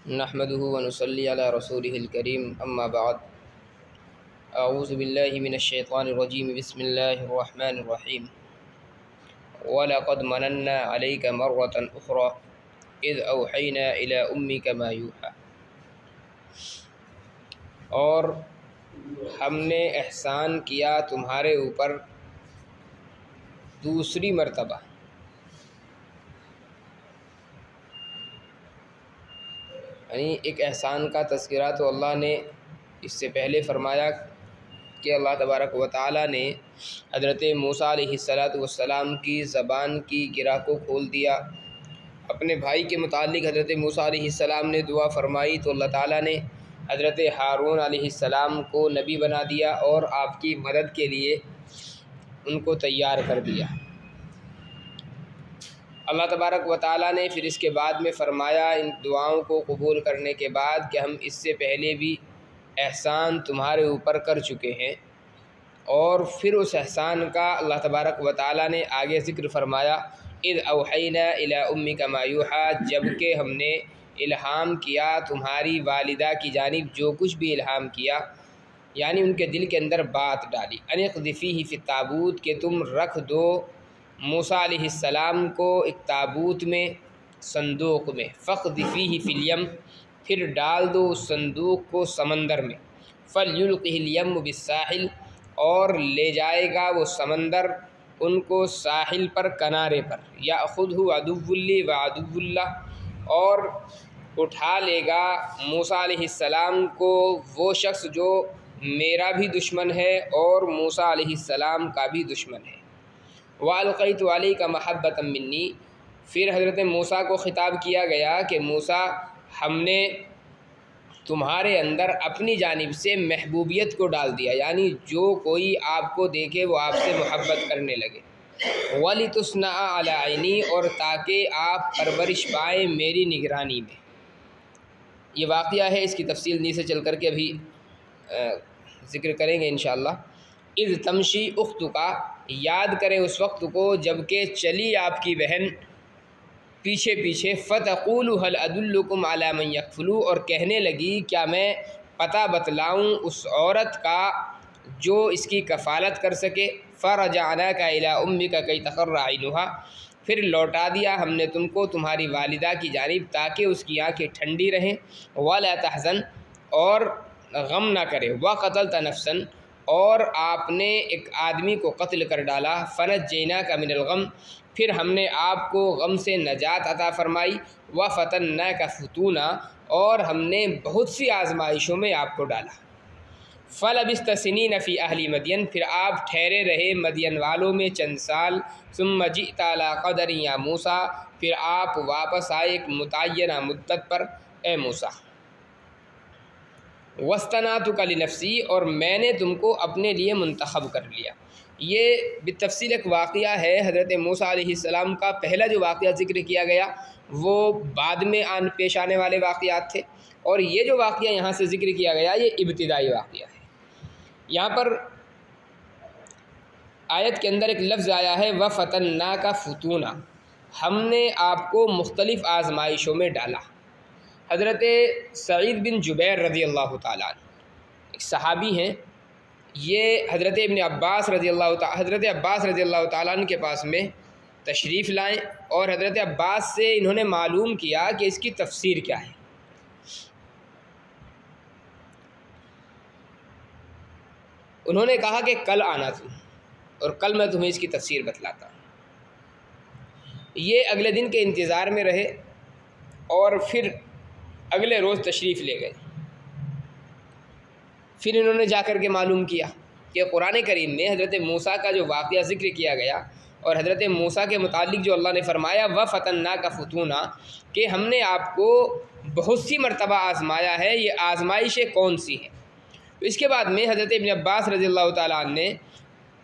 नहमदुहु व नुसल्ली अला रसूलिहिल करीम अम्मा बाद अऊज़ु बिल्लाहि मिनश शैतानिर रजीम बिस्मिल्लाहिर रहमानिर रहीम व लक़द मनन्ना अलैका मर्रतन उख़रा इज़ औहैना इला उम्मिका मा यूहा। और हमने एहसान किया तुम्हारे ऊपर दूसरी मर्तबा। यानी एक एहसान का तज़किरा तो अल्लाह ने इससे पहले फ़रमाया कि अल्लाह तबारक व तआला ने हज़रत मूसा अलैहिस्सलातु वस्सलाम की ज़बान की गिरा को खोल दिया। अपने भाई के मुतालिक हज़रत मूसा अलैहिस्सलाम ने दुआ फ़रमाई तो अल्लाह ताला ने हज़रत हारून अलैहिस्सलाम को नबी बना दिया और आपकी मदद के लिए उनको तैयार कर दिया। अल्लाह तबारक व तआला ने फिर इसके बाद में फ़रमाया इन दुआओं को कबूल करने के बाद कि हम इससे पहले भी एहसान तुम्हारे ऊपर कर चुके हैं। और फिर उस एहसान का अल्लाह तबारक व तआला ने आगे ज़िक्र फ़रमाया इज़ औहैना इला उम्मिका मा यूहा, जबकि हमने इल्हाम किया तुम्हारी वालिदा की जानिब जो कुछ भी इल्हाम किया, यानी उनके दिल के अंदर बात डाली अनिक़ज़िफ़ीही फ़ी ताबूत, के तुम रख दो मूसा अलैहिस्सलाम को एक ताबूत में, संदूक में, फ़क़ज़िफ़ीही फ़िल यम, फिर डाल दो उस संदूक को समंदर में, फ़लयुल्क़िहिल यम्मु बिस्साहिल, और ले जाएगा वो समंदर उनको साहिल पर, किनारे पर, याख़ुज़हु अदुव्वुल्ली व अदुव्वुल्लाह, और उठा लेगा मूसा अलैहिस्सलाम को वो शख्स जो मेरा भी दुश्मन है और मूसा अलैहिस्सलाम का भी दुश्मन है। वअल्क़ैतु अलैका महब्बतम मिन्नी, फिर हज़रत मूसा को ख़िताब किया गया कि मूसा हमने तुम्हारे अंदर अपनी जानिब से महबूबियत को डाल दिया, यानी जो कोई आपको देखे वो आपसे मोहब्बत करने लगे। वलितुस्ना अला ऐनी, और ताकि आप परवरिश पाएँ मेरी निगरानी में। ये वाक़या है, इसकी तफसील नीचे चल कर के अभी ज़िक्र करेंगे इंशाअल्लाह। इज़ तमशी उख्तुका, याद करें उस वक्त को जबकि चली आपकी बहन पीछे पीछे, फ़तक़ूलु हल अदुल्लुकुम अला मन यकफ़ुलु, और कहने लगी क्या मैं पता बतलाऊँ उस औरत का जो इसकी कफ़ालत कर सके। फ़रजअनाका इला उम्मिका कई तक़र्रा ऐनुहा, फिर लौटा दिया हमने तुमको तुम्हारी वालिदा की जानिब ताकि उसकी आँखें ठंडी रहें। वला तहज़न, और गम ना करे। वक़तलत नफ़्सन, और आपने एक आदमी को कत्ल कर डाला। फ़नज्जैनाका मिनल गम, फिर हमने आपको गम से नजात अता फ़रमाई। व फ़तन्नाका फ़ुतूना, और हमने बहुत सी आजमाइशों में आपको डाला। फ़लबिस्त सिनीन फ़ी अहली मदियन, फिर आप ठहरे रहे मदियन वालों में चंद साल। सुम्मा जिअता अला क़दरिन या मूसा, फिर आप वापस आए एक मुतय्यना मुद्दत पर, ए मूसा। वस्तनातुका लिनफ़्सी, और मैंने तुमको अपने लिए मुंतखब कर लिया। ये बितफ़सील एक वाक़या है। हज़रत मूसा अलैहिस्सलाम का पहला जो वाक़या ज़िक्र किया गया वो बाद में पेश आने वाले वाक़यात थे, और ये जो वाक़या यहाँ से ज़िक्र किया गया ये इब्तिदाई वाक़या है। यहाँ पर आयत के अंदर एक लफ्ज़ आया है व फ़तन्नाका फ़ुतूना, हमने आपको मुख्तलिफ़ आजमाइशों में डाला। हज़रत सईद बिन जुबैर रज़ी अल्लाह ताला अन्हु एक सहाबी हैं, ये हज़रत अब्बास रज़ी अल्लाह ताला अन्हु के पास में तशरीफ़ लाएँ और हज़रत अब्बास से इन्होंने मालूम किया कि इसकी तफसीर क्या है। उन्होंने कहा कि कल आना तुम, और कल मैं तुम्हें इसकी तफसीर बतलाता हूँ। ये अगले दिन के इंतज़ार में रहे और फिर अगले रोज़ तशरीफ़ ले गए। फिर इन्होंने जाकर के मालूम किया कि कुरान करीम में हज़रत मूसा का जो वाक़या ज़िक्र किया गया और हज़रत मूसा के मुतालिक जो अल्लाह ने फ़रमाया व फ़तन्नाका फ़ुतूना, कि हमने आपको बहुत सी मरतबा आज़माया है, ये आज़माइशें कौन सी हैं। तो इसके बाद में हज़रत इब्न अब्बास रज़ियल्लाहु ताला अन्हु ने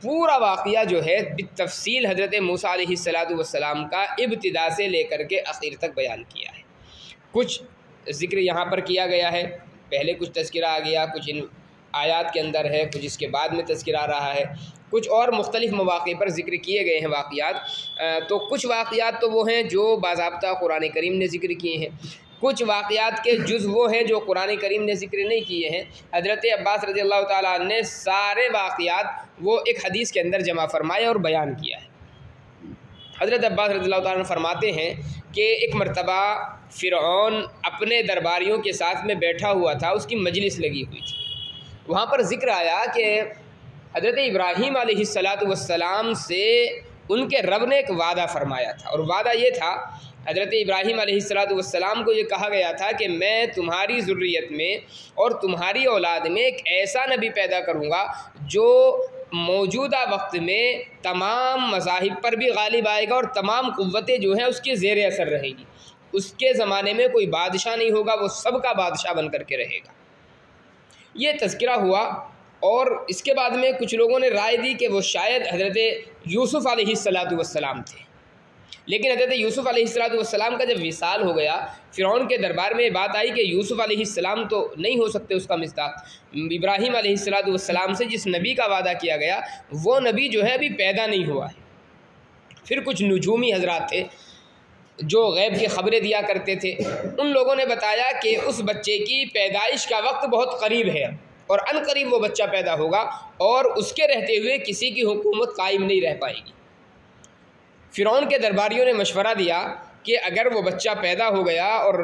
पूरा वाक़या जो है बितफ़सील हज़रत मूसा अलैहिस्सलातु वस्सलाम का इब्तिदा से लेकर के आखिर तक बयान किया है। कुछ ज़िक्र यहाँ पर किया गया है, पहले कुछ तज़किरा आ गया, कुछ इन आयात के अंदर है, कुछ इसके बाद में तज़किरा आ रहा है, कुछ और मुख्तलिफ़ मौक़े पर ज़िक्र किए गए हैं वाक़यात। तो कुछ वाक़यात तो वो हैं जो बाज़ाब्ता कुरान करीम ने ज़िक्र किए हैं, कुछ वाक़यात के जुज़ वो हैं जो कुरान करीम ने ज़िक्र नहीं किए हैं। हज़रत अब्बास रज़ियल्लाहु ताला अन्हु ने सारे वाक़यात वो एक हदीस के अंदर जमा फरमाए और बयान किया है। हज़रत अब्बास रज़ियल्लाहु ताला अन्हु फरमाते हैं कि एक मरतबा फ़िरऔन अपने दरबारियों के साथ में बैठा हुआ था, उसकी मजलिस लगी हुई थी। वहाँ पर ज़िक्र आया कि हज़रत इब्राहीम अलैहिस्सलातु वस्सलाम से उनके रब ने एक वादा फ़रमाया था, और वादा ये था, हज़रत इब्राहीम अलैहिस्सलातु वस्सलाम को ये कहा गया था कि मैं तुम्हारी ज़ुर्रियत में और तुम्हारी औलाद में एक ऐसा नबी पैदा करूँगा जो मौजूदा वक्त में तमाम मज़ाहिब पर भी गालिब आएगा और तमाम क़ुव्वतें जो हैं उसके ज़ेर असर रहेगी। उसके ज़माने में कोई बादशाह नहीं होगा, वो सब का बादशाह बन कर के रहेगा। ये तज़किरा हुआ, और इसके बाद में कुछ लोगों ने राय दी कि वो शायद हज़रत यूसुफ़ अलैहिस्सलातु वस्सलाम थे। लेकिन हज़रत यूसुफ़ अलैहिस्सलातु वस्सलाम का जब विसाल हो गया, फ़िरौन के दरबार में बात आई कि यूसुफ़ अलैहिस्सलाम तो नहीं हो सकते उसका मिस्दाक। इब्राहीम अलैहिस्सलातु वस्सलाम से जिस नबी का वादा किया गया वो नबी जो है अभी पैदा नहीं हुआ है। फिर कुछ नुजूमी हज़रात थे जो गैब की ख़बरें दिया करते थे, उन लोगों ने बताया कि उस बच्चे की पैदाइश का वक्त बहुत करीब है और अनकरीब वो बच्चा पैदा होगा और उसके रहते हुए किसी की हुकूमत कायम नहीं रह पाएगी। फ़िरौन के दरबारियों ने मशवरा दिया कि अगर वो बच्चा पैदा हो गया और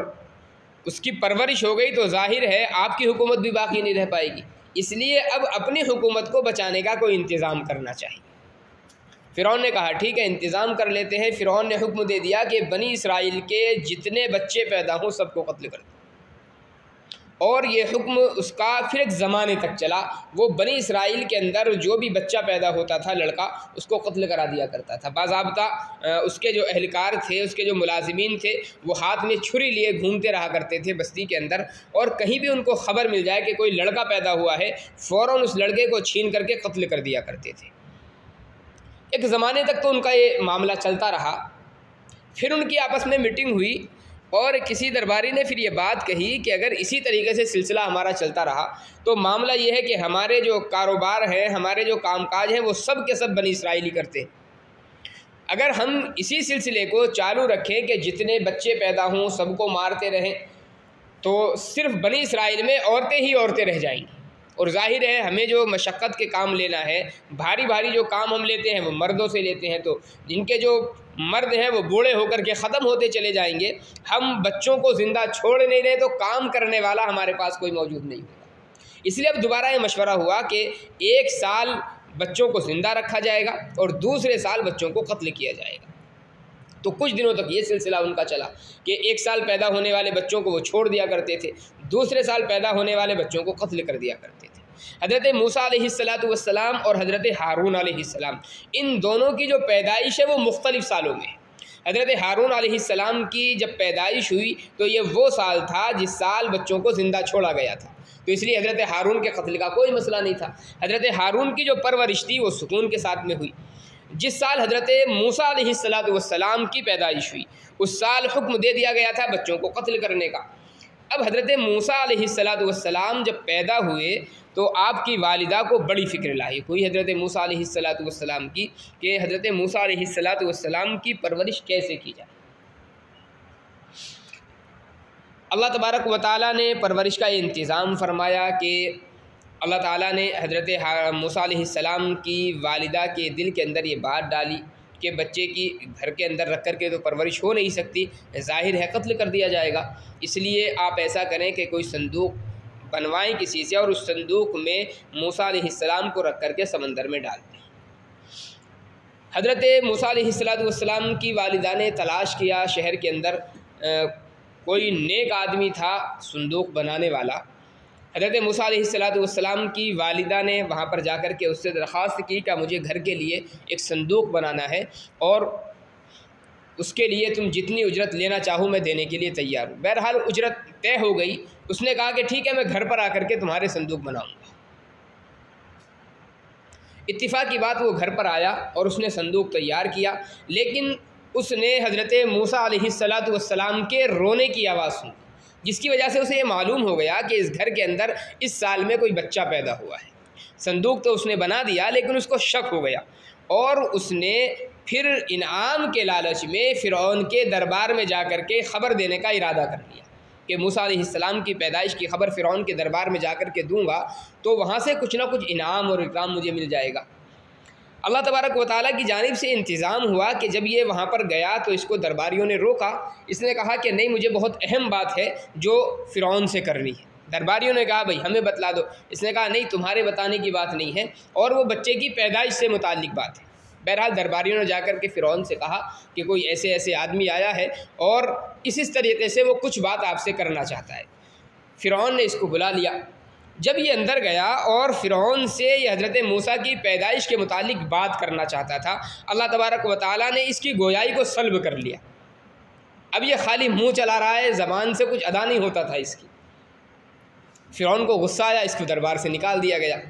उसकी परवरिश हो गई तो जाहिर है आपकी हुकूमत भी बाकी नहीं रह पाएगी, इसलिए अब अपनी हुकूमत को बचाने का कोई इंतज़ाम करना चाहिए। फ़िरौन ने कहा ठीक है, इंतज़ाम कर लेते हैं। फ़िरौन ने हुक्म दे दिया कि बनी इसराइल के जितने बच्चे पैदा हों सबको कत्ल कर दो, और ये हुक्म उसका फिर एक ज़माने तक चला। वो बनी इसराइल के अंदर जो भी बच्चा पैदा होता था लड़का, उसको कत्ल करा दिया करता था। बाज़ाब्ता उसके जो अहलकार थे, उसके जो मुलाजिमीन थे, वो हाथ में छुरी लिए घूमते रहा करते थे बस्ती के अंदर, और कहीं भी उनको ख़बर मिल जाए कि कोई लड़का पैदा हुआ है, फ़ौरन उस लड़के को छीन करके कत्ल कर दिया करते थे। एक ज़माने तक तो उनका ये मामला चलता रहा। फिर उनकी आपस में मीटिंग हुई और किसी दरबारी ने फिर ये बात कही कि अगर इसी तरीके से सिलसिला हमारा चलता रहा तो मामला ये है कि हमारे जो कारोबार हैं, हमारे जो कामकाज हैं, वो सब के सब बनी इसराइली करते हैं। अगर हम इसी सिलसिले को चालू रखें कि जितने बच्चे पैदा हों सबको मारते रहें, तो सिर्फ बनी इसराइल में औरतें ही औरतें रह जाएंगी, और जाहिर है हमें जो मशक्क़त के काम लेना है, भारी भारी जो काम हम लेते हैं वो मर्दों से लेते हैं, तो जिनके जो मर्द हैं वो बूढ़े होकर के ख़त्म होते चले जाएंगे। हम बच्चों को ज़िंदा छोड़ नहीं रहे तो काम करने वाला हमारे पास कोई मौजूद नहीं होगा। इसलिए अब दोबारा ये मशवरा हुआ कि एक साल बच्चों को ज़िंदा रखा जाएगा और दूसरे साल बच्चों को कत्ल किया जाएगा। तो कुछ दिनों तक ये सिलसिला उनका चला कि एक साल पैदा होने वाले बच्चों को वो छोड़ दिया करते थे, दूसरे साल पैदा होने वाले बच्चों को कत्ल कर दिया करते थे। हज़रत मूसा अलैहिस्सलातु वस्सलाम और हज़रत हारून अलैहिस्सलाम, इन दोनों की जो पैदाइश है वो मुख्तलिफ़ सालों में है। हज़रत हारून अलैहिस्सलाम की जब पैदाइश हुई तो ये वो साल था जिस साल बच्चों को ज़िंदा छोड़ा गया था, तो इसलिए हज़रत हारून के कत्ल का कोई मसला नहीं था। हज़रत हारून की जो परवरिश थी वो सुकून के साथ में हुई। जिस साल हज़रत मूसा अलैहिस्सलातु वस्सलाम की पैदाइश हुई उस साल हुक्म दे दिया गया था बच्चों को कत्ल करने का। अब हज़रत मूसा अलैहिस्सलातु वस्सलाम जब पैदा हुए तो आपकी वालिदा को बड़ी फ़िक्र लाहिक़ हुई हज़रत मूसा अलैहिस्सलातु वस्सलाम की कि हज़रत मूसा अलैहिस्सलातु वस्सलाम की परवरिश कैसे की जाए। अल्लाह तबारक व तआला ने परवरिश का इंतज़ाम फ़रमाया कि अल्लाह ताला ने हज़रत मूसा अलैहिस्सलाम की वालिदा के दिल के अंदर ये बात डाली कि बच्चे की घर के अंदर रख कर के तो परवरिश हो नहीं सकती, ज़ाहिर है कत्ल कर दिया जाएगा। इसलिए आप ऐसा करें कि कोई संदूक बनवाएं किसी से और उस संदूक में मूसा अलैहिस्सलाम को रख कर के समंदर में डाल दें। हज़रत मूसा अलैहिस्सलातु वस्सलाम की वालिदा ने तलाश किया, शहर के अंदर कोई नेक आदमी था संदूक बनाने वाला। हज़रत मूसा अलैहिस्सलातु वस्सलाम की वालिदा ने वहाँ पर जाकर के उससे दरख्वास्त की कि मुझे घर के लिए एक संदूक बनाना है और उसके लिए तुम जितनी उजरत लेना चाहो मैं देने के लिए तैयार हूँ। बहरहाल उजरत तय हो गई। उसने कहा कि ठीक है, मैं घर पर आकर के तुम्हारे संदूक बनाऊँगा। इत्तिफाक की बात, वो घर पर आया और उसने संदूक तैयार किया, लेकिन उसने हज़रत मूसा अलैहिस्सलातु वस्सलाम के रोने की आवाज़ सुनी, जिसकी वजह से उसे ये मालूम हो गया कि इस घर के अंदर इस साल में कोई बच्चा पैदा हुआ है। संदूक तो उसने बना दिया लेकिन उसको शक हो गया और उसने फिर इनाम के लालच में फ़िरौन के दरबार में जाकर के ख़बर देने का इरादा कर लिया कि मूसा अलैहिस्सलाम की पैदाइश की ख़बर फ़िरौन के दरबार में जाकर के दूँगा तो वहाँ से कुछ ना कुछ इनाम और इकराम मुझे मिल जाएगा। अल्लाह तबारक व तआला की जानिब से इंतज़ाम हुआ कि जब ये वहाँ पर गया तो इसको दरबारियों ने रोका। इसने कहा कि नहीं, मुझे बहुत अहम बात है जो फ़िरौन से करनी है। दरबारियों ने कहा भाई हमें बतला दो। इसने कहा नहीं, तुम्हारे बताने की बात नहीं है, और वो बच्चे की पैदाइश से मुताल्लिक़ बात है। बहरहाल दरबारियों ने जाकर के फ़िरौन से कहा कि कोई ऐसे ऐसे आदमी आया है और इस तरीके से वो कुछ बात आपसे करना चाहता है। फ़िरौन ने इसको बुला लिया। जब ये अंदर गया और फ़िरौन से ये हज़रत मूसा की पैदाइश के मुतालिक बात करना चाहता था, अल्लाह तबारक व तआला ने इसकी गोयाई को सल्ब कर लिया। अब ये खाली मुँह चला रहा है, ज़बान से कुछ अदा नहीं होता था इसकी। फ़िरौन को गुस्सा आया, इसको दरबार से निकाल दिया गया।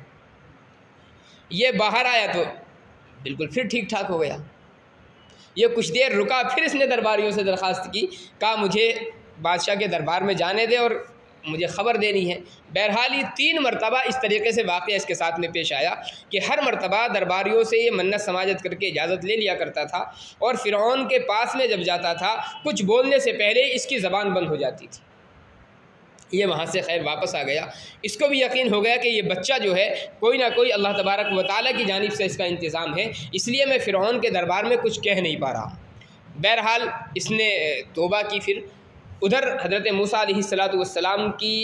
ये बाहर आया तो बिल्कुल फिर ठीक ठाक हो गया। ये कुछ देर रुका, फिर इसने दरबारियों से दरख्वास्त की, कहा मुझे बादशाह के दरबार में जाने दे और मुझे ख़बर देनी है। बहरहाल ये 3 मरतबा इस तरीके से वाक़या इसके साथ में पेश आया कि हर मरतबा दरबारियों से ये मन्नत समाजत करके इजाज़त ले लिया करता था, और फ़िरौन के पास में जब जाता था कुछ बोलने से पहले इसकी ज़बान बंद हो जाती थी। ये वहाँ से खैर वापस आ गया। इसको भी यकीन हो गया कि ये बच्चा जो है कोई ना कोई अल्लाह तबारक व तआला की जानिब से इसका इंतज़ाम है, इसलिए मैं फ़िरौन के दरबार में कुछ कह नहीं पा रहा। बहरहाल इसने तौबा की। फिर उधर हज़रत मूसा अलैहिस्सलातु वस्सलाम की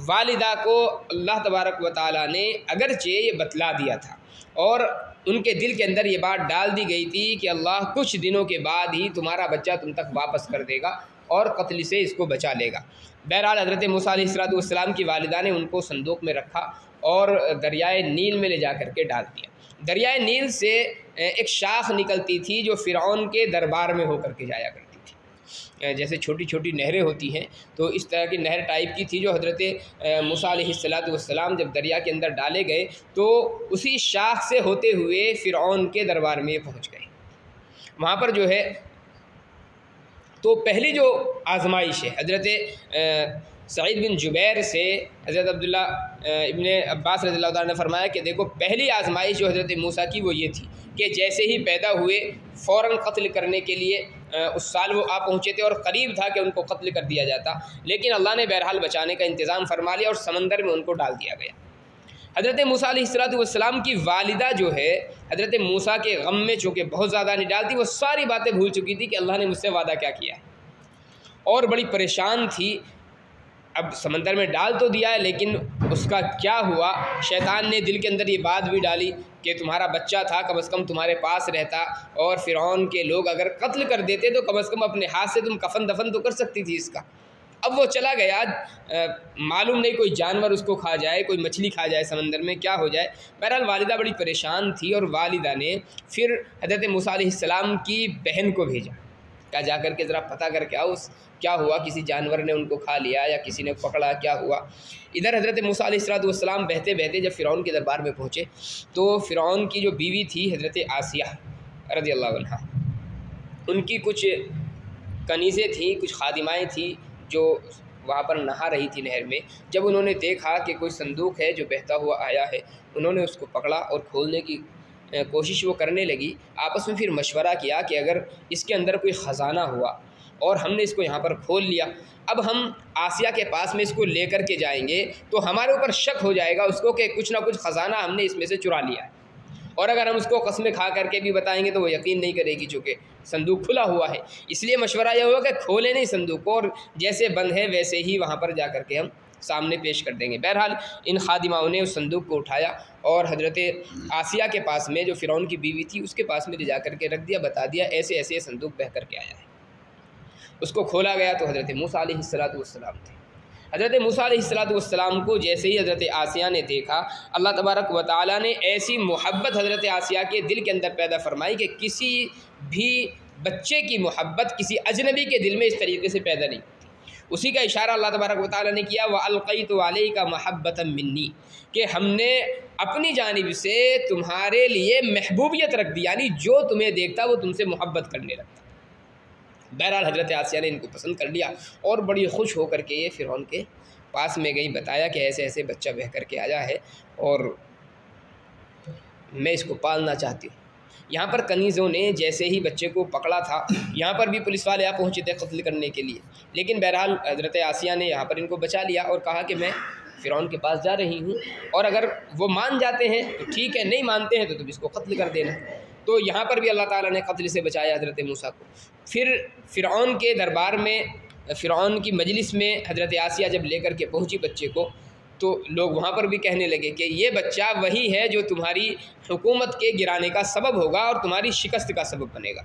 वालिदा को अल्लाह तबारक व तआला ने अगरचे ये बतला दिया था और उनके दिल के अंदर ये बात डाल दी गई थी कि अल्लाह कुछ दिनों के बाद ही तुम्हारा बच्चा तुम तक वापस कर देगा और कत्ल से इसको बचा लेगा। बहरहाल हज़रत मूसा अलैहिस्सलातु वस्सलाम की वालिदा ने उनको संदूक में रखा और दरियाए नील में ले जा कर के डाल दिया। दरियाए नील से एक शाख निकलती थी जो फ़िरौन के दरबार में होकर के जाया करती थी। जैसे छोटी छोटी नहरें होती हैं, तो इस तरह की नहर टाइप की थी जो हज़रत मूसा अलैहिस्सलातु वस्सलाम जब दरिया के अंदर डाले गए तो उसी शाख से होते हुए फ़िरौन के दरबार में पहुँच गए। वहाँ पर जो है तो पहली जो आजमाइश है हज़रत सईद बिन जुबैर से हज़रत अब्दुल्ला इब्ने अब्बास रज़ियल्लाहु ताला ने फरमाया कि देखो पहली आजमाइश जो हज़रत मूसा की वो ये थी कि जैसे ही पैदा हुए फ़ौरन कत्ल करने के लिए उस साल वो आ पहुँचे थे और करीब था कि उनको कत्ल कर दिया जाता, लेकिन अल्लाह ने बहरहाल बचाने का इंतज़ाम फरमा लिया और समंदर में उनको डाल दिया गया। हज़रत मूसा अलैहिस्सलातु वस्सलाम की वालिदा जो है हज़रत मूसा के गम में चूँकि बहुत ज़्यादा निडाल थी, वो सारी बातें भूल चुकी थी कि अल्लाह ने मुझसे वादा क्या किया, और बड़ी परेशान थी। अब समंदर में डाल तो दिया है, लेकिन उसका क्या हुआ, शैतान ने दिल के अंदर ये बात भी डाली कि तुम्हारा बच्चा था, कम से कम तुम्हारे पास रहता, और फ़िरौन के लोग अगर कत्ल कर देते तो कम से कम अपने हाथ से तुम कफन दफन तो कर सकती थी इसका। अब वो चला गया, मालूम नहीं कोई जानवर उसको खा जाए, कोई मछली खा जाए, समंदर में क्या हो जाए। बहरहाल वालिदा बड़ी परेशान थी और वालिदा ने फिर हज़रत मूसा अलैहिस्सलाम की बहन को भेजा, क्या जा कर के ज़रा पता करके आओ क्या हुआ, किसी जानवर ने उनको खा लिया या किसी ने पकड़ा, क्या हुआ। इधर हज़रत मूसा अलैहिस्सलातु वस्सलाम बहते बहते जब फ़िरौन के दरबार में पहुँचे तो फ़िरौन की जो बीवी थी हज़रत आसिया रज़ियल्लाहु अन्हा, उनकी कुछ कनीज़ें थीं, कुछ खादिमाएँ थीं जो वहाँ पर नहा रही थी नहर में। जब उन्होंने देखा कि कोई संदूक है जो बहता हुआ आया है, उन्होंने उसको पकड़ा और खोलने की कोशिश वो करने लगी। आपस में फिर मशवरा किया कि अगर इसके अंदर कोई ख़जाना हुआ और हमने इसको यहाँ पर खोल लिया, अब हम आसिया के पास में इसको लेकर के जाएंगे तो हमारे ऊपर शक हो जाएगा उसको कि कुछ ना कुछ ख़जाना हमने इसमें से चुरा लिया, और अगर हम उसको कसमें खा करके भी बताएंगे तो वो यकीन नहीं करेगी चूँकि संदूक खुला हुआ है। इसलिए मशवरा यह हुआ कि खोले नहीं संदूक को, और जैसे बंद है वैसे ही वहाँ पर जा कर के हम सामने पेश कर देंगे। बहरहाल इन खादिमाओं ने उस संदूक को उठाया और हज़रत आसिया के पास में जो फ़िरौन की बीवी थी उसके पास में ले जा कर के रख दिया, बता दिया ऐसे ऐसे संदूक बह कर के आया है। उसको खोला गया तो हज़रत मूसा अलैहिस्सलातु वस्सलाम थे। हज़रत मूसा अलैहिस्सलातु वस्सलाम को जैसे ही हज़रत आसिया ने देखा, अल्लाह तबारक व तआला ने ऐसी मोहब्बत हज़रत आसिया के दिल के अंदर पैदा फरमाई कि किसी भी बच्चे की मोहब्बत किसी अजनबी के दिल में इस तरीके से पैदा नहीं होती। उसी का इशारा अल्लाह तबारक व तआला ने किया, व अलक़ैतु अलैका महब्बतम मिन्नी, कि हमने अपनी जानिब से तुम्हारे लिए महबूबियत रख दी, यानी जो तुम्हें देखता वो तुमसे मोहब्बत करने लगता। बहरहाल हज़रत आसिया ने इनको पसंद कर लिया और बड़ी खुश होकर के ये फ़िरौन के पास में गई, बताया कि ऐसे ऐसे बच्चा बह कर के आया है और मैं इसको पालना चाहती हूँ। यहाँ पर कनीज़ों ने जैसे ही बच्चे को पकड़ा था, यहाँ पर भी पुलिस वाले यहाँ पहुँचे थे कत्ल करने के लिए, लेकिन बहरहाल हज़रत आसिया ने यहाँ पर इनको बचा लिया और कहा कि मैं फ़िरौन के पास जा रही हूँ, और अगर वो मान जाते हैं तो ठीक है, नहीं मानते हैं तो तुम इसको कत्ल कर देना। तो यहाँ पर भी अल्लाह ताला ने कत्ल से बचाया हज़रत मूसा को। फिर फ़िरौन के दरबार में, फ़िरौन की मजलिस में हज़रत आसिया जब लेकर के पहुँची बच्चे को, तो लोग वहाँ पर भी कहने लगे कि ये बच्चा वही है जो तुम्हारी हुकूमत के गिराने का सबब होगा और तुम्हारी शिकस्त का सबब बनेगा।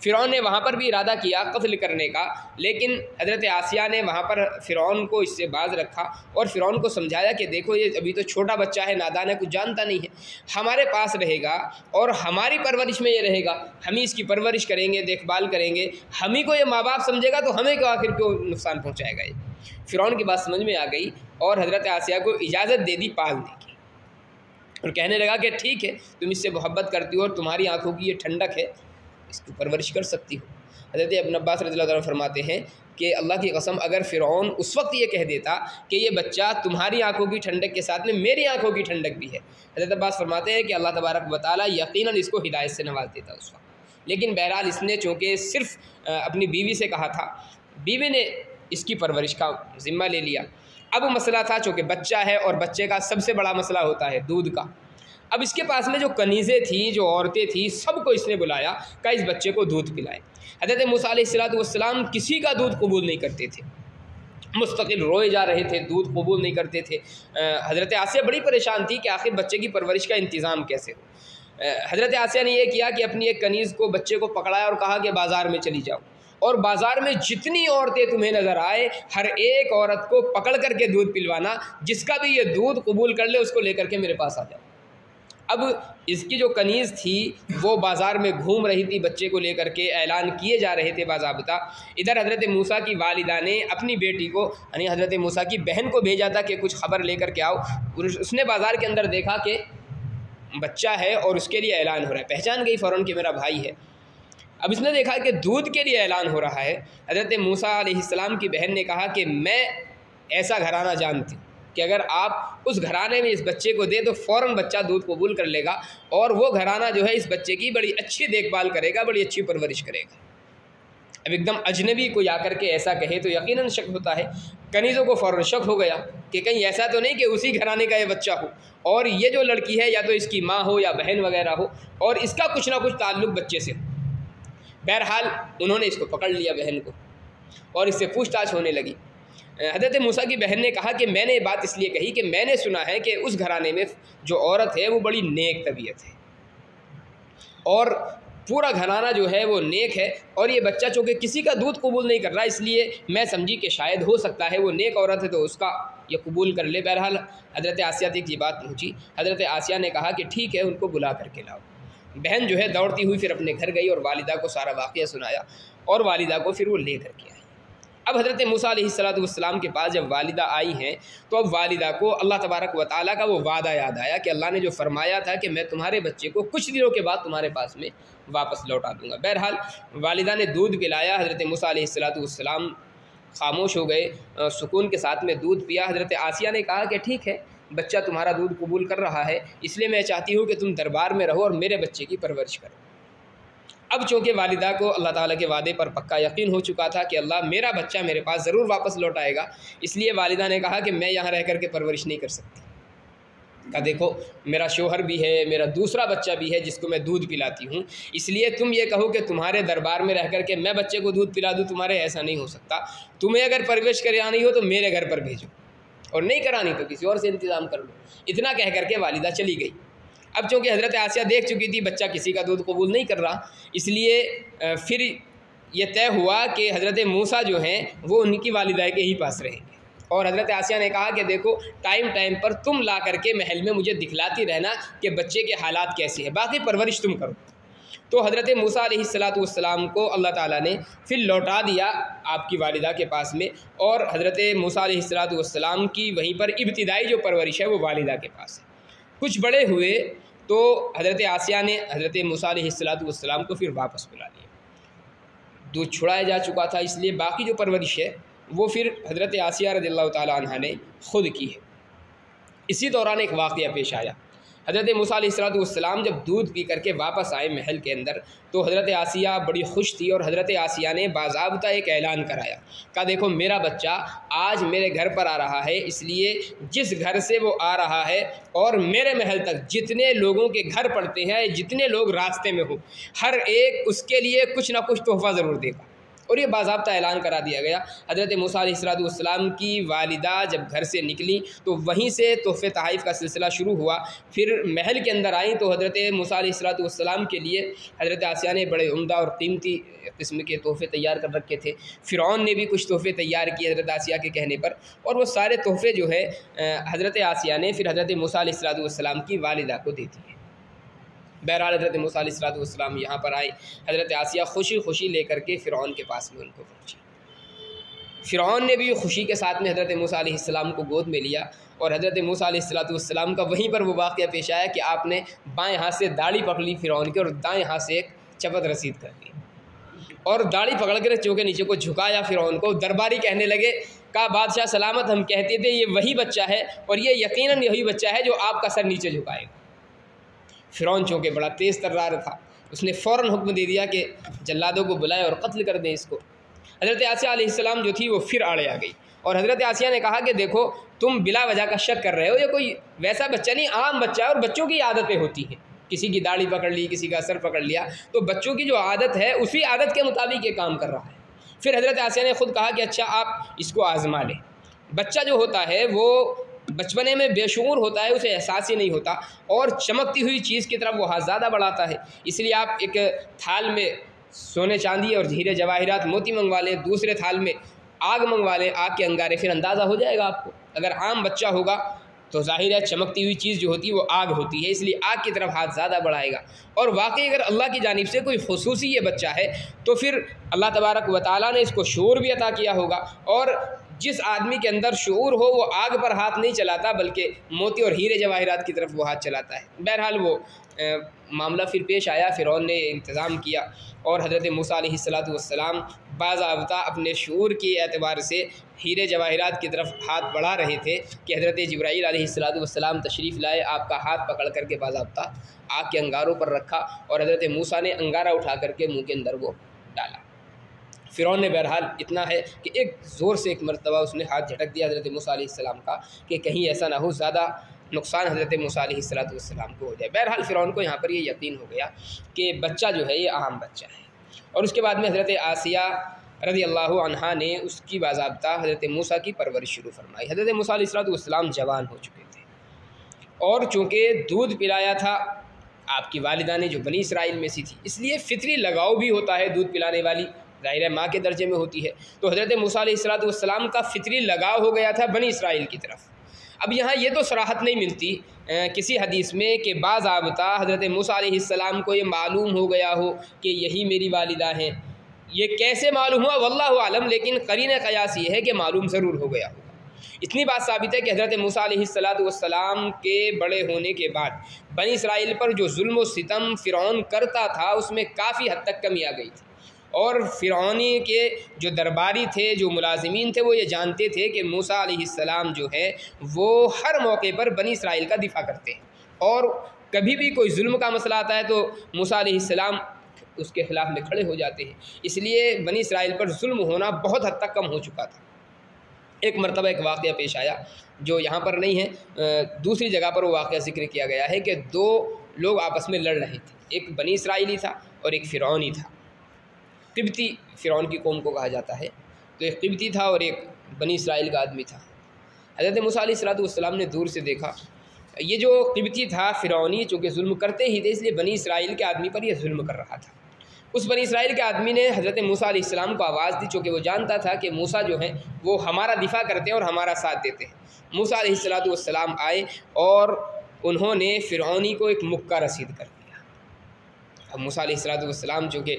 फ़िरौन ने वहाँ पर भी इरादा किया कत्ल करने का, लेकिन हज़रत आसिया ने वहाँ पर फ़िरौन को इससे बाज रखा और फ़िरौन को समझाया कि देखो ये अभी तो छोटा बच्चा है, नादान है, कुछ जानता नहीं है, हमारे पास रहेगा और हमारी परवरिश में ये रहेगा, हम ही इसकी परवरिश करेंगे, देखभाल करेंगे, हम ही को ये माँ बाप समझेगा तो हमें क्यों आखिर क्यों नुकसान पहुँचाएगा। ये फ़िरौन की बात समझ में आ गई और हज़रत आसिया को इजाज़त दे दी पालने की, और कहने लगा कि ठीक है, तुम इससे मोहब्बत करती हो और तुम्हारी आंखों की ये ठंडक है, इसकी परवरिश कर सकती हो। हज़रत इब्न अब्बास रज़ियल्लाहु अन्हु फरमाते हैं कि अल्लाह की कसम अगर फ़िरौन उस वक्त ये कह देता कि ये बच्चा तुम्हारी आंखों की ठंडक के साथ में मेरी आंखों की ठंडक भी है, हज़रत अब्बास फरमाते हैं कि अल्लाह तबारक व तआला यकीनन इसको हिदायत से नवाज देता उस वक्त। लेकिन बहरहाल इसने चूँकि सिर्फ अपनी बीवी से कहा था, बीवी ने इसकी परवरिश का ज़िम्मा ले लिया। अब मसला था चूँकि बच्चा है और बच्चे का सबसे बड़ा मसला होता है दूध का। अब इसके पास में जो कनीज़ें थी, जो औरतें थी, सबको इसने बुलाया कि इस बच्चे को दूध पिलाए। हज़रत मूसा अलैहिस्सलाम किसी का दूध कबूल नहीं करते थे, मुस्तकिल रोए जा रहे थे, दूध कबूल नहीं करते थे। हज़रत आसिया बड़ी परेशान थी कि आखिर बच्चे की परवरिश का इंतज़ाम कैसे हो। हज़रत आसिया ने यह किया कि अपनी एक कनीज़ को, बच्चे को पकड़ाया और कहा कि बाज़ार में चली जाओ और बाज़ार में जितनी औरतें तुम्हें नज़र आए हर एक औरत को पकड़ करके दूध पिलवाना, जिसका भी ये दूध कबूल कर ले उसको लेकर के मेरे पास आ जाओ। अब इसकी जो कनीज़ थी वो बाज़ार में घूम रही थी, बच्चे को लेकर के ऐलान किए जा रहे थे बाज़ाब्ता। इधर हज़रत मूसा की वालिदा ने अपनी बेटी को, यानी हज़रत मूसा की बहन को भेजा था कि कुछ ख़बर लेकर के आओ। उसने बाज़ार के अंदर देखा कि बच्चा है और उसके लिए ऐलान हो रहा है, पहचान गई फ़ौरन कि मेरा भाई है। अब इसने देखा कि दूध के लिए ऐलान हो रहा है। हज़रत मूसा अलैहिस्सलाम की बहन ने कहा कि मैं ऐसा घराना जानती कि अगर आप उस घराने में इस बच्चे को दे तो फ़ौरन बच्चा दूध कबूल कर लेगा और वो घराना जो है इस बच्चे की बड़ी अच्छी देखभाल करेगा, बड़ी अच्छी परवरिश करेगा। अब एकदम अजनबी कोई आकर के ऐसा कहे तो यकीनन शक होता है। कनीज़ों को फ़ौरन शक हो गया कि कहीं ऐसा तो नहीं कि उसी घराने का ये बच्चा हो और ये जो लड़की है या तो इसकी माँ हो या बहन वगैरह हो और इसका कुछ ना कुछ ताल्लुक़ बच्चे से हो। बहरहाल उन्होंने इसको पकड़ लिया बहन को और इससे पूछताछ होने लगी। हज़रत मूसा की बहन ने कहा कि मैंने ये बात इसलिए कही कि मैंने सुना है कि उस घराने में जो औरत है वो बड़ी नेक तबीयत है और पूरा घराना जो है वो नेक है, और ये बच्चा चूँकि किसी का दूध कबूल नहीं कर रहा इसलिए मैं समझी कि शायद हो सकता है वो नेक औरत है तो उसका ये कबूल कर ले। बहरहाल हज़रत आसिया तक ये बात पहुँची। हज़रत आसिया ने कहा कि ठीक है, उनको बुला करके लाओ। बहन जो है दौड़ती हुई फिर अपने घर गई और वालिदा को सारा वाक़या सुनाया और वालिदा को फिर वो ले करके आई। अब हज़रत मूसा अलैहिस्सलाम के पास जब वालिदा आई हैं तो अब वालिदा को अल्लाह तबारक व तआला का वो वादा याद आया कि अल्लाह ने जो फरमाया था कि मैं तुम्हारे बच्चे को कुछ दिनों के बाद तुम्हारे पास में वापस लौटा दूँगा। बहरहाल वालिदा ने दूध पिलाया। हज़रत मूसा अलैहिस्सलाम खामोश हो गए, सुकून के साथ में दूध पिया। हज़रत आसिया ने कहा कि ठीक है, बच्चा तुम्हारा दूध कबूल कर रहा है, इसलिए मैं चाहती हूँ कि तुम दरबार में रहो और मेरे बच्चे की परवरिश करो। अब चूँकि वालिदा को अल्लाह ताला के वादे पर पक्का यकीन हो चुका था कि अल्लाह मेरा बच्चा मेरे पास ज़रूर वापस लौटाएगा, इसलिए वालिदा ने कहा कि मैं यहाँ रह कर के परवरिश नहीं कर सकती। कहा देखो मेरा शोहर भी है, मेरा दूसरा बच्चा भी है जिसको मैं दूध पिलाती हूँ, इसलिए तुम ये कहो कि तुम्हारे दरबार में रह कर के मैं बच्चे को दूध पिला दूँ, तुम्हारे ऐसा नहीं हो सकता। तुम्हें अगर परवरिश करानी हो तो मेरे घर पर भेजो और नहीं करानी तो किसी और से इंतज़ाम कर लो। इतना कह करके वालिदा चली गई। अब चूँकि हज़रत आसिया देख चुकी थी बच्चा किसी का दूध कबूल नहीं कर रहा, इसलिए फिर ये तय हुआ कि हज़रत मूसा जो हैं वो उनकी वालिदा के ही पास रहेंगे। और हज़रत आसिया ने कहा कि देखो टाइम टाइम पर तुम ला करके महल में मुझे दिखलाती रहना कि बच्चे के हालात कैसे हैं, बाकी परवरिश तुम करो। तो हज़रत मूसा अलैहिस्सलाम को अल्लाह ताला ने फिर लौटा दिया आपकी वालिदा के पास में, और हज़रत मूसा अलैहिस्सलाम की वहीं पर इब्तिदाई जो परवरिश है वो वालिदा के पास है। कुछ बड़े हुए तो हज़रत आसिया ने हज़रत मूसा अलैहिस्सलाम को फिर वापस बुला लिया। दूध छुड़ाया जा चुका था, इसलिए बाकी जो परवरिश है वो फिर हज़रत आसिया रज़ियल्लाहु ताला अन्हा ने ख़ुद की है। इसी दौरान एक वाक़या पेश आया। हज़रत मूसा अलैहिस्सलाम जब दूध पी करके वापस आए महल के अंदर तो हज़रत आसिया बड़ी खुश थी और हज़रत आसिया ने बाज़ाब्ता एक ऐलान कराया, कहा देखो मेरा बच्चा आज मेरे घर पर आ रहा है, इसलिए जिस घर से वो आ रहा है और मेरे महल तक जितने लोगों के घर पड़ते हैं, जितने लोग रास्ते में हो, हर एक उसके लिए कुछ ना कुछ तोहफ़ा ज़रूर देगा। और ये बाज़ाब्ता ऐलान करा दिया गया। हज़रत मूसा अलैहिस्सलाम की वालिदा जब घर से निकली तो वहीं से तोहफ़े तहाइफ़ का सिलसिला शुरू हुआ। फिर महल के अंदर आई तो हज़रत मूसा अलैहिस्सलाम के लिए हज़रत आसिया ने बड़े उम्दा और कीमती किस्म के तोहफ़े तैयार कर रखे थे। फ़िरौन ने भी कुछ तोहफ़े तैयार किए हज़रत आसिया के कहने पर, और वो सारे तोहफ़े जो है हज़रत आसिया ने फिर हज़रत मूसा अलैहिस्सलाम की वालिदा को दे दिए। बहरहाल हज़रत मूसा अलैहिस्सलाम यहाँ पर आए, हज़रत आसिया खुशी खुशी लेकर के फ़िरौन के पास में उनको पहुँची। फ़िरौन ने भी खुशी के साथ में हज़रत मूसा अलैहिस्सलाम को गोद में लिया और हज़रत मूसा अलैहिस्सलाम का वहीं पर वो वाक़या पेश आया कि आपने बाएँ हाथ से दाढ़ी पकड़ ली फ़िरौन की और दाएँ हाथ से एक चपत रसीद कर दी और दाढ़ी पकड़ कर चों के नीचे को झुकाया फ़िरौन को। दरबारी कहने लगे, कहा बादशाह सलामत, हम कहते थे ये वही बच्चा है और ये यकीनन यही बच्चा है जो आपका सर नीचे झुकाएगा। फ़िरौन चूँकि बड़ा तेज़ तर्रार था, उसने फ़ौरन हुक्म दे दिया कि जल्लादों को बुलाए और कत्ल कर दें इसको। हज़रत आसिया अलैहिस्सलाम जो थी वो फिर आड़े आ गई और हज़रत आसिया ने कहा कि देखो तुम बिला वजह का शक कर रहे हो, ये कोई वैसा बच्चा नहीं, आम बच्चा है और बच्चों की आदतें होती हैं, किसी की दाढ़ी पकड़ ली, किसी का सर पकड़ लिया, तो बच्चों की जो आदत है उसी आदत के मुताबिक ये काम कर रहा है। फिर हज़रत आसिया ने ख़ुद कहा कि अच्छा आप इसको आज़मा लें। बच्चा जो होता है वो बचपने में बेशूर होता है, उसे एहसास ही नहीं होता और चमकती हुई चीज़ की तरफ वो हाथ ज़्यादा बढ़ाता है। इसलिए आप एक थाल में सोने चांदी और हीरे जवाहिरात मोती मंगवा लें, दूसरे थाल में आग मंगवा लें, आग के अंगारे, फिर अंदाज़ा हो जाएगा आपको। अगर आम बच्चा होगा तो ज़ाहिर है चमकती हुई चीज़ जो होती है वो आग होती है, इसलिए आग की तरफ हाथ ज़्यादा बढ़ाएगा। और वाकई अगर अल्लाह की जानिब से कोई खुसूसी ये बच्चा है तो फिर अल्लाह तबारक व तआला ने इसको शऊर भी अता किया होगा, और जिस आदमी के अंदर शऊर हो वो आग पर हाथ नहीं चलाता बल्कि मोती और हीरे जवाहिरात की तरफ वो हाथ चलाता है। बहरहाल वो मामला फिर पेश आया, फ़िरौन ने इंतज़ाम किया और हज़रत मूसा अलैहिस्सलाम बाज़ाब्ता अपने शऊर के एतबार से हीरे जवाहिरात की तरफ हाथ बढ़ा रहे थे कि हज़रत जिब्राईल अलैहिस्सलाम तशरीफ़ लाए, आपका हाथ पकड़ करके बाज़ाब्ता आग के अंगारों पर रखा और हज़रत मूसा ने अंगारा उठा करके मुँह के अंदर वो डाला। फ़िरौन ने बहरहाल इतना है कि एक ज़ोर से एक मरतबा उसने हाथ झटक दिया हज़रत मूसा अलैहिस्सलाम का कि कहीं ऐसा ना हो ज़्यादा नुकसान हज़रत मूसा अलैहिस्सलाम को हो जाए। बहरहाल फ़िरौन को यहाँ पर ये यकीन हो गया कि बच्चा जो है ये आम बच्चा है। और उसके बाद में हज़रत आसिया रज़ियल्लाहु अन्हा ने उसकी बाज़ाब्ता हज़रत मूसा की परवरिश शुरू फरमाई। हज़रत मूसा अलैहिस्सलाम जवान हो चुके थे और चूँकि दूध पिलाया था आपकी वालिदा ने जो बनी इसराइल में सी थी, इसलिए फ़ितरी लगाव भी होता है दूध पिलाने वाली, ज़ाहिर है माँ के दर्जे में होती है। तो हज़रत मूसा अलैहिस्सलाम का फ़ितरी लगाव हो गया था बनी इसराइल की तरफ। अब यहाँ ये तो सराहत नहीं मिलती किसी हदीस में कि बाज़ाब्ता हज़रत मूसा अलैहिस्सलाम को ये मालूम हो गया हो कि यही मेरी वालिदा हैं। ये कैसे मालूम हुआ वल्लाहु आलम, लेकिन क़रीन क़यास ये है कि मालूम ज़रूर हो गया होगा। इतनी बात साबित है कि हज़रत मूसा अलैहिस्सलाम के बड़े होने के बाद बनी इसराइल पर जो जुल्म व सितम फ़िरौन करता था उसमें काफ़ी हद तक कमी आ गई थी और फ़िरौनी के जो दरबारी थे, जो मुलाजिमीन थे, वो ये जानते थे कि मूसा अलैहिस्सलाम जो है वो हर मौके पर बनी इसराइल का दिफ़ा करते हैं और कभी भी कोई जुल्म का मसला आता है तो मूसा अलैहिस्सलाम उसके ख़िलाफ़ में खड़े हो जाते हैं। इसलिए बनी इसराइल पर जुल्म होना बहुत हद तक कम हो चुका था। एक मरतबा एक वाक़या पेश आया जो यहाँ पर नहीं है, दूसरी जगह पर वो वाक़या ज़िक्र किया गया है कि दो लोग आपस में लड़ रहे थे, एक बनी इसराइली था और एक फ़िरौनी था। क़िब्ती फ़िरौन की कौम को कहा जाता है, तो एक क़िब्ती था और एक बनी इसराइल का आदमी था। हज़रत मूसा अलैहिस्सलाम ने दूर से देखा, ये जो क़िब्ती था फ़िरौनी चूँकि जुल्म करते ही थे इसलिए बनी इसराइल के आदमी पर यह जुल्म कर रहा था। उस बनी इसराइल के आदमी ने हज़रत मूसा अलैहिस्सलाम को आवाज़ दी, चूँकि वो जानता था कि मूसा जो हैं वो हमारा दिफ़ा करते हैं और हमारा साथ देते हैं। मूसा अलैहिस्सलाम आए और उन्होंने फ़िरौनी को एक मुक्का रसीद कर दिया। अब मूसा अलैहिस्सलाम चूँकि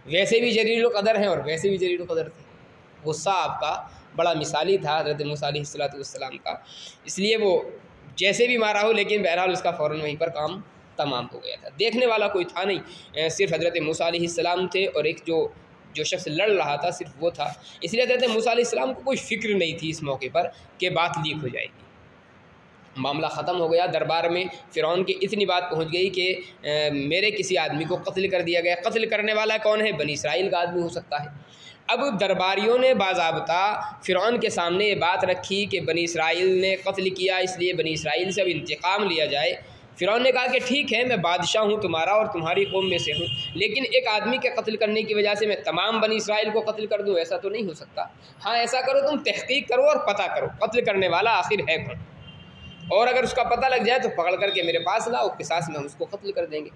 वैसे भी जलील क़दर हैं और वैसे भी जलील क़दर थे, गुस्सा आपका बड़ा मिसाली था हज़रत मूसा अलैहिस्सलाम का, इसलिए वो जैसे भी मारा हो लेकिन बहरहाल उसका फ़ौरन वहीं पर काम तमाम हो गया था। देखने वाला कोई था नहीं, सिर्फ हज़रत मूसा अलैहिस्सलाम थे और एक जो शख्स लड़ रहा था सिर्फ वो था। इसलिए हज़रत मूसा अलैहिस्सलाम को कोई फ़िक्र नहीं थी इस मौके पर कि बात लीक हो जाएगी। मामला ख़त्म हो गया। दरबार में फ़िरौन की इतनी बात पहुंच गई कि मेरे किसी आदमी को कत्ल कर दिया गया। कत्ल करने वाला कौन है? बनी इसराइल का आदमी हो सकता है। अब दरबारियों ने बाज़ाब्ता फ़िरौन के सामने ये बात रखी कि बनी इसराइल ने कत्ल किया, इसलिए बनी इसराइल से अब इंतकाम लिया जाए। फ़िरौन ने कहा कि ठीक है, मैं बादशाह हूँ तुम्हारा और तुम्हारी कौम में से हूँ, लेकिन एक आदमी के कत्ल करने की वजह से मैं तमाम बनी इसराइल को कत्ल कर दूँ, ऐसा तो नहीं हो सकता। हाँ, ऐसा करो, तुम तहकीक करो और पता करो कत्ल करने वाला आखिर है कौन, और अगर उसका पता लग जाए तो पकड़ करके मेरे पास लाओ, क़िसास में हम उसको कत्ल कर देंगे।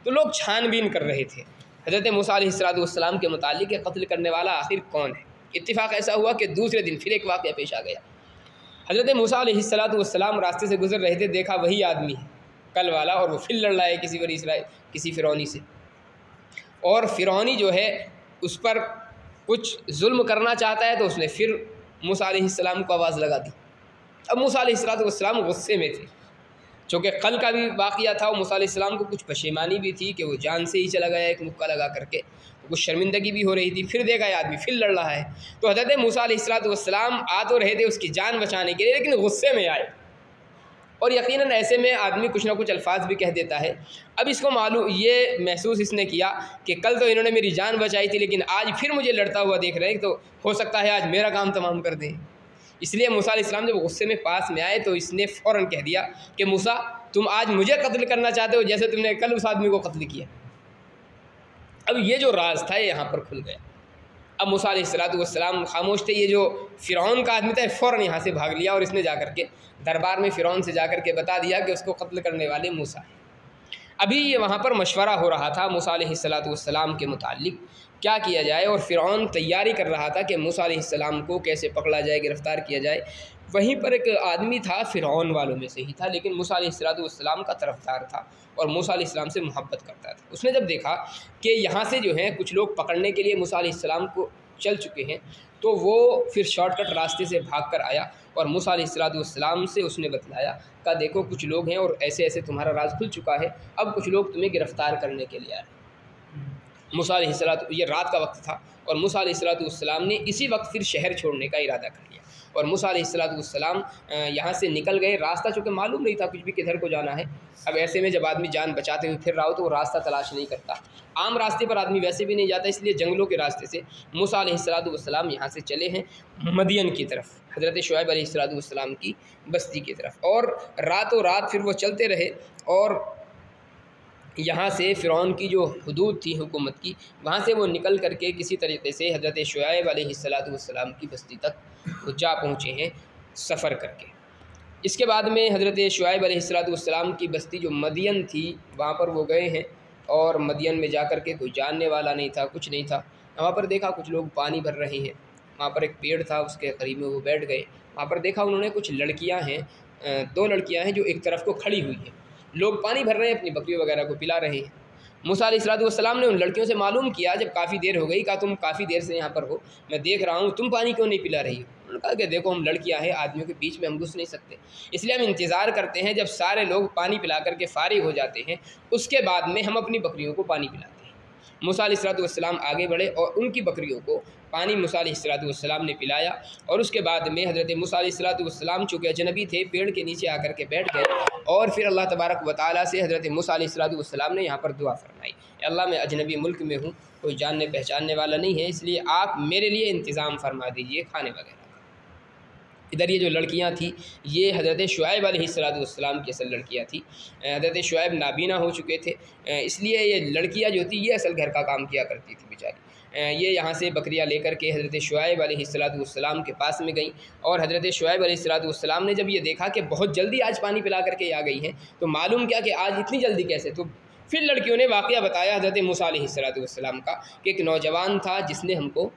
तो लोग छानबीन कर रहे थे हज़रत मूसा अलैहिस्सलाम के मुतालिक कि कत्ल करने वाला आखिर कौन है। इत्तिफ़ाक़ ऐसा हुआ कि दूसरे दिन फिर एक वाक़या पेश आ गया। हज़रत मूसा अलैहिस्सलाम रास्ते से गुज़र रहे थे, देखा वही आदमी है कल वाला, और वो फिर लड़ रहा है किसी बनी इसराइल, किसी फ़िरौनी से, और फ़िरौनी जो है उस पर कुछ जुल्म करना चाहता है। तो उसने फिर मूसा अलैहिस्सलाम को आवाज़ लगा दी। अब मूसा अलैहिस्सलाम गुस्से में थे, चूँकि कल का भी वाक़या था, और मूसा अलैहिस्सलाम को कुछ पशेमानी भी थी कि वो जान से ही चला गया एक मुक्का लगा करके, तो कुछ शर्मिंदगी भी हो रही थी। फिर देखा ये आदमी फिर लड़ रहा है। तो हज़रत मूसा अलैहिस्सलाम आ तो रहे थे उसकी जान बचाने के लिए, लेकिन गुस्से में आए, और यकीनन ऐसे में आदमी कुछ ना कुछ अल्फाज भी कह देता है। अब इसको मालूम, ये महसूस इसने किया कि कल तो इन्होंने मेरी जान बचाई थी, लेकिन आज फिर मुझे लड़ता हुआ देख रहे हैं, तो हो सकता है आज मेरा काम तमाम कर दें। इसलिए मूसा अलैहिस्सलाम जब गुस्से में पास में आए तो इसने फ़ौरन कह दिया कि मूसा, तुम आज मुझे कत्ल करना चाहते हो जैसे तुमने कल उस आदमी को कत्ल किया। अब ये जो राज था ये यहाँ पर खुल गया। अब मूसा अलैहिस्सलाम खामोश थे। ये जो फ़िरौन का आदमी था फ़ौरन यहाँ से भाग लिया, और इसने जाकर के दरबार में फ़िरौन से जाकर के बता दिया कि उसको कत्ल करने वाले मूसा हैं। अभी ये वहाँ पर मशवरा हो रहा था मूसा अलैहिस्सलाम के मुतालिक क्या किया जाए, और फ़िरौन तैयारी कर रहा था कि मूसा अलैहिस्सलाम को कैसे पकड़ा जाए, गिरफ़्तार किया जाए। वहीं पर एक आदमी था फ़िरौन वालों में से ही था, लेकिन मूसा अलैहिस्सलाम का तरफ़दार था और मूसा अलैहिस्सलाम से मोहब्बत करता था। उसने जब देखा कि यहाँ से जो है कुछ लोग पकड़ने के लिए मूसा अलैहिस्सलाम को चल चुके हैं, तो वो फिर शॉर्टकट रास्ते से भाग कर आया और मूसा अलैहिस्सलाम से उसने बतलाया, कहा देखो कुछ लोग हैं और ऐसे ऐसे तुम्हारा राज खुल चुका है, अब कुछ लोग तुम्हें गिरफ़्तार करने के लिए आए। मूसा अलैहिस्सलाम, ये रात का वक्त था, और मूसा अलैहिस्सलाम ने इसी वक्त फिर शहर छोड़ने का इरादा कर लिया, और मूसा अलैहिस्सलाम यहाँ से निकल गए। रास्ता चूँकि मालूम नहीं था कुछ भी किधर को जाना है। अब ऐसे में जब आदमी जान बचाते हुए फिर रहा हो तो वो रास्ता तलाश नहीं करता, आम रास्ते पर आदमी वैसे भी नहीं जाता, इसलिए जंगलों के रास्ते से मूसा अलैहिस्सलाम यहाँ से चले हैं मदियन की तरफ, हज़रत शुआइब अलैहिस्सलाम की बस्ती की तरफ। और रातों रात फिर वो चलते रहे, और यहाँ से फ़िरौन की जो हुदूद थी हुकूमत की, वहाँ से वो निकल करके किसी तरीके से हज़रत शुआइब अलैहिस्सलाम की बस्ती तक वो जा पहुँचे हैं सफ़र करके। इसके बाद में हज़रत शुआइब अलैहिस्सलाम की बस्ती जो मदियन थी वहाँ पर वो गए हैं, और मदियन में जा कर के कोई जानने वाला नहीं था, कुछ नहीं था। वहाँ पर देखा कुछ लोग पानी भर रहे हैं, वहाँ पर एक पेड़ था उसके करीब में वो बैठ गए। वहाँ पर देखा उन्होंने कुछ लड़कियाँ हैं, 2 लड़कियाँ हैं जो एक तरफ को खड़ी हुई हैं, लोग पानी भर रहे हैं, अपनी बकरियों वगैरह को पिला रहे हैं। मूसा अलैहिस्सलाम ने उन लड़कियों से मालूम किया, जब काफ़ी देर हो गई, कहा तुम काफ़ी देर से यहाँ पर हो, मैं देख रहा हूँ, तुम पानी क्यों नहीं पिला रही हो? उन्होंने कहा कि देखो हम लड़कियाँ हैं, आदमियों के बीच में हम घुस नहीं सकते, इसलिए हम इंतज़ार करते हैं जब सारे लोग पानी पिला करके फ़ारिग हो जाते हैं, उसके बाद में हम अपनी बकरियों को पानी पिलाते हैं। मूसा अलैहिस्सलाम आगे बढ़े और उनकी बकरियों को पानी मूसा अलैहिस्सलाम ने पिलाया, और उसके बाद में हज़रत मूसा अलैहिस्सलाम चूँकि अजनबी थे पेड़ के नीचे आकर के बैठ गए, और फिर अल्लाह तबारक व तआला से हज़रत मूसा अलैहिस्सलाम ने यहाँ पर दुआ फरमाई, अल्लाह मैं अजनबी मुल्क में हूँ, कोई जानने पहचानने वाला नहीं है, इसलिए आप मेरे लिए इंतज़ाम फरमा दीजिए खाने वगैरह। इधर ये जो लड़कियां थी ये हज़रत शुआइब अलैहिस्सलाम की असल लड़कियां थी। हज़रत शुआइब नाबीना हो चुके थे, इसलिए ये लड़कियां जो थी ये असल घर का काम किया करती थी बेचारी। ये यहाँ से बकरियां लेकर के हज़रत शुआइब अलैहिस्सलाम के पास में गई, और हज़रत शुआइब अलैहिस्सलाम ने जब ये देखा कि बहुत जल्दी आज पानी पिला करके आ गई हैं, तो मालूम क्या कि आज इतनी जल्दी कैसे। तो फिर लड़कियों ने वाक़या बताया हज़रत मूसा अलैहिस्सलाम का कि एक नौजवान था जिसने हमको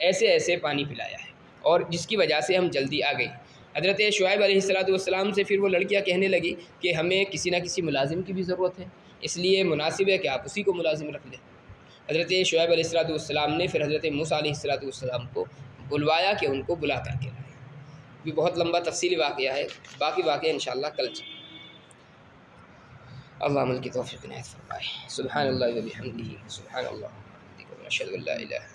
ऐसे ऐसे पानी पिलाया है, और जिसकी वजह से हम जल्दी आ गए। हज़रत शुआइब अलैहिस्सलाम से फिर वो लड़कियां कहने लगी कि हमें किसी न किसी मुलाजिम की भी ज़रूरत है, इसलिए मुनासिब है कि आप उसी को मुलाजिम रख लें। हज़रत शुआइब अलैहिस्सलाम ने फिर हज़रत मूसा अलैहिस्सलाम को बुलवाया कि उनको बुला करके लाए। भी बहुत लंबा तफसीली वाक़या है, बाकी वाक़या इंशाअल्लाह कल चलेगा। अल्लाह अमल की तौफ़ीक़ इनायत फ़रमाए। सुब्हानल्लाहि व बिहम्दिही, सुब्हानल्लाह व बिहम्दिही, अशहदु अल्ला इलाहा